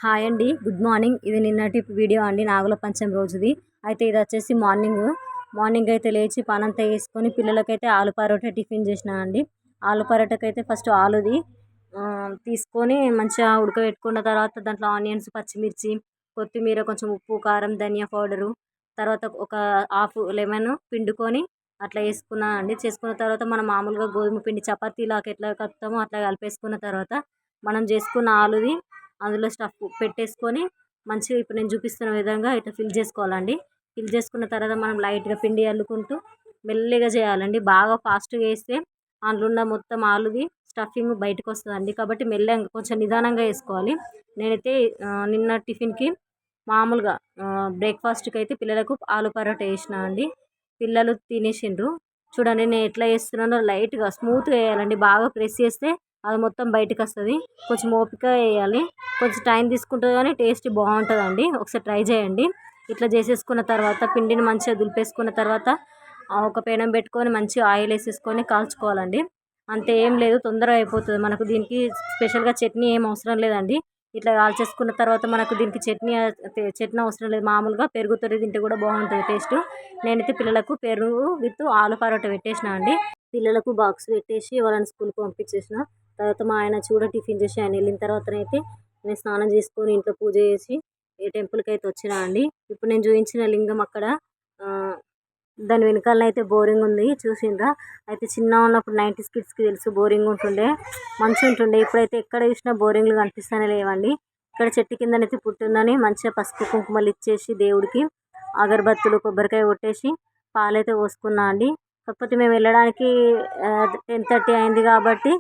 Hi అండి, good morning. ఇది నిన్నటి వీడియో అండి, నాగుల పంచమి రోజుది. అయితే ఇది వచ్చేసి మార్నింగ్ అయితే లేచి పనంతా వేసుకొని పిల్లలకైతే ఆలు పరోటా టిఫిన్ చేసినా అండి. ఆలు పరోటాకైతే ఫస్ట్ ఆలుది తీసుకొని మంచిగా ఉడకబెట్టుకున్న తర్వాత దాంట్లో ఆనియన్స్, పచ్చిమిర్చి, కొత్తిమీర, కొంచెం ఉప్పు, కారం, ధనియా పౌడరు, తర్వాత ఒక హాఫ్ లెమన్ పిండుకొని అట్లా వేసుకున్నా అండి. చేసుకున్న తర్వాత మనం మామూలుగా గోధుమ పిండి చపాతీలాగా ఎట్లా కలుపుతామో అట్లా కలిపేసుకున్న తర్వాత మనం చేసుకున్న ఆలుది అందులో స్టఫ్ పెట్టేసుకొని మంచిగా ఇప్పుడు నేను చూపిస్తున్న విధంగా ఇట్లా ఫిల్ చేసుకోవాలండి. ఫిల్ చేసుకున్న తర్వాత మనం లైట్గా పిండి అల్లుకుంటూ మెల్లిగా చేయాలండి. బాగా ఫాస్ట్గా వేస్తే అందులో ఉన్న మొత్తం ఆలుది స్టఫింగ్ బయటకు వస్తుందండి. కాబట్టి మెల్లగా కొంచెం నిదానంగా వేసుకోవాలి. నేనైతే నిన్న టిఫిన్కి మామూలుగా బ్రేక్ఫాస్ట్కి అయితే పిల్లలకు ఆలు పరోటా వేసిన అండి. పిల్లలు తినేసిండ్రు. చూడండి నేను ఎట్లా వేస్తున్నానో, లైట్గా స్మూత్గా వేయాలండి. బాగా ప్రెస్ చేస్తే అది మొత్తం బయటకు వస్తుంది. కొంచెం ఓపిక వేయాలి. కొంచెం టైం తీసుకుంటుంది కానీ టేస్ట్ బాగుంటుందండి. ఒకసారి ట్రై చేయండి. ఇట్లా చేసేసుకున్న తర్వాత పిండిని మంచిగా దులిపేసుకున్న తర్వాత ఒక పెనం పెట్టుకొని మంచిగా ఆయిల్ వేసేసుకొని కాల్చుకోవాలండి. అంతే, ఏం లేదు, తొందరగా అయిపోతుంది. మనకు దీనికి స్పెషల్గా చట్నీ ఏం అవసరం లేదండి. ఇట్లా కాల్చేసుకున్న తర్వాత మనకు దీనికి చట్నీ అవసరం లేదు. మామూలుగా పెరుగుతో తింటే కూడా బాగుంటుంది టేస్ట్. నేనైతే పిల్లలకు పెరుగు విత్ ఆలు పరోటా పెట్టేసిన అండి. పిల్లలకు బాక్స్ పెట్టేసి వాళ్ళని స్కూల్కి పంపించేసిన తర్వాత మా ఆయన చూడ టిఫిన్ చేసి ఆయన వెళ్ళిన తర్వాతనైతే నేను స్నానం చేసుకొని ఇంట్లో పూజ చేసి ఈ టెంపుల్కి అయితే వచ్చినా అండి. ఇప్పుడు నేను చూపించిన లింగం అక్కడ దాని వెనకాల అయితే బోరింగ్ ఉంది, చూసిండ్రా. అయితే చిన్న ఉన్నప్పుడు 90s కిడ్స్కి తెలుసు బోరింగ్ ఉంటుండే, మంచిగా ఉంటుండే. ఇప్పుడైతే ఎక్కడ చూసినా బోరింగ్లు కనిపిస్తూనే లేవండి. ఇక్కడ చెట్టు కిందనైతే పుట్టిందని మంచిగా పసుపు కుంకుమలు ఇచ్చేసి దేవుడికి అగరబత్తులు, కొబ్బరికాయ కొట్టేసి పాలైతే పోసుకున్నా అండి. కాకపోతే మేము వెళ్ళడానికి 10:30 అయింది కాబట్టి,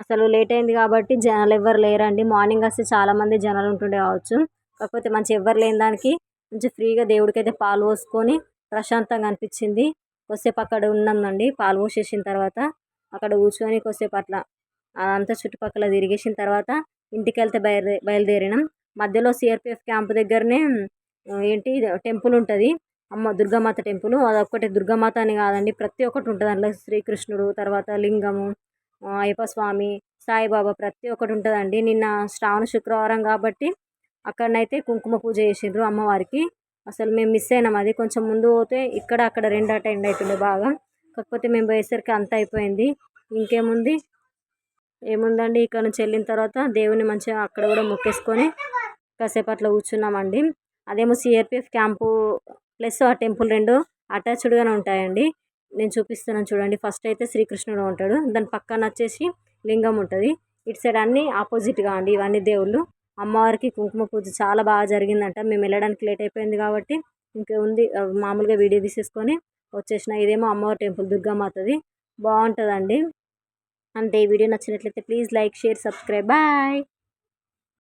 అసలు లేట్ అయింది కాబట్టి జనాలు ఎవ్వరు లేరండి. మార్నింగ్ వస్తే చాలామంది జనాలు ఉంటుండే కావచ్చు. కాకపోతే మంచి ఎవ్వరు లేని దానికి మంచి ఫ్రీగా దేవుడికైతే పాలు పోసుకొని ప్రశాంతంగా అనిపించింది. కొద్దిసేపు అక్కడ ఉన్నామండి. పాలు పోసేసిన తర్వాత అక్కడ కూర్చొని కొద్దిసేపు అట్లా అంతా చుట్టుపక్కల తిరిగేసిన తర్వాత ఇంటికి వెళ్తే బయలుదేరినాం. మధ్యలో సిఆర్పిఎఫ్ క్యాంప్ దగ్గరనే ఏంటి టెంపుల్ ఉంటుంది, అమ్మ దుర్గామాత టెంపుల్. అదొక్కటే దుర్గామాత అని కాదండి, ప్రతి ఒక్కటి ఉంటుంది అందులో. శ్రీకృష్ణుడు, తర్వాత లింగము, అయ్యప్ప స్వామి, సాయిబాబా, ప్రతి ఒక్కటి ఉంటుందండి. నిన్న శ్రావణ శుక్రవారం కాబట్టి అక్కడనైతే కుంకుమ పూజ చేసిండ్రు అమ్మవారికి. అసలు మేము మిస్ అయినాం. అది కొంచెం ముందు పోతే ఇక్కడ అక్కడ రెండు అటెండ్ అవుతుండే బాగా. కాకపోతే మేము పోయేసరికి అంతా అయిపోయింది. ఏముందండి, ఇక్కడ నుంచి వెళ్ళిన తర్వాత దేవుని మంచిగా అక్కడ కూడా మొక్కేసుకొని కాసేపు అట్లా కూర్చున్నామండి. అదేమో సిఆర్పిఎఫ్ క్యాంపు ప్లస్ ఆ టెంపుల్ రెండు అటాచ్డ్గానే ఉంటాయండి. నేను చూపిస్తున్నాను చూడండి. ఫస్ట్ అయితే శ్రీకృష్ణుడు ఉంటాడు, దాని పక్కన వచ్చేసి లింగం ఉంటుంది. ఇటు సైడ్ అన్నీ ఆపోజిట్గా అండి ఇవన్నీ దేవుళ్ళు. అమ్మవారికి కుంకుమ పూజ చాలా బాగా జరిగిందంట. మేము వెళ్ళడానికి లేట్ అయిపోయింది కాబట్టి ఇంకా ఉంది, మామూలుగా వీడియో తీసేసుకొని వచ్చేసిన. ఇదేమో అమ్మవారి టెంపుల్ దుర్గామాతది, బాగుంటుందండి. అంతే. ఈ వీడియో నచ్చినట్లయితే please like, share, subscribe. Bye.